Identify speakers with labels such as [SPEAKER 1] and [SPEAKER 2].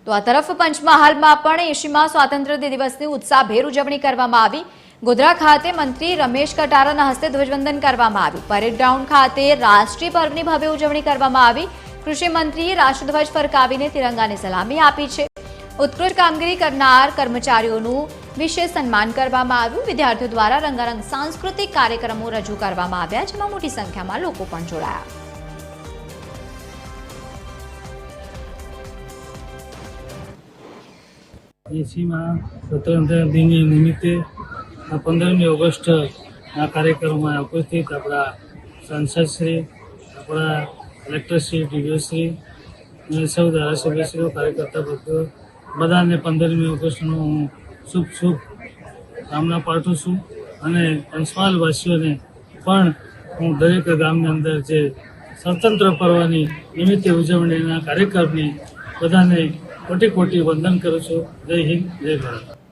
[SPEAKER 1] તો આ તરફ પંચમહાલમાં પણ 80મા સ્વાતંત્ર્ય દિવસની ઉત્સાહભેર ઉજવણી કરવામાં આવી। ગોધરા ખાતે મંત્રી રમેશ કટારાના હસ્તે ધ્વજવંદન કરવામાં આવ્યું। પરેડ ગ્રાઉન્ડ ખાતે રાષ્ટ્રીય પર્વની ભવ્ય ઉજવણી કરવામાં આવી। કૃષિ મંત્રીએ રાષ્ટ્રધ્વજ ફરકાવીને તિરંગાને સલામી આપી છે। ઉત્કૃષ્ટ કામગીરી કરનાર કર્મચારીઓનું વિશેષ સન્માન કરવામાં આવ્યું। વિદ્યાર્થીઓ દ્વારા રંગારંગ સાંસ્કૃતિક કાર્યક્રમો રજૂ કરવામાં આવ્યા, જેમાં મોટી સંખ્યામાં લોકો પણ જોડાયા।
[SPEAKER 2] સ્વતંત્ર દિન નિમિત્તે 15મી ઓગસ્ટના કાર્યક્રમમાં ઉપસ્થિત આપણા સાંસદશ્રી, આપણા કલેક્ટરશ્રી, ડીડીઓશ્રી અને સૌ ધારાસભ્યશ્રીઓ, કાર્યકર્તા બધાને 15મી ઓગસ્ટનો હું શુભ કામના પાઠવું છું। અને પંચમહાલવાસીઓને પણ હું દરેક ગામની અંદર જે સ્વતંત્ર પર્વની નિમિત્તે ઉજવણીના કાર્યક્રમની બધાને કોટી કોટી વંદન કરું છું। જય હિન્દ, જય ભારત।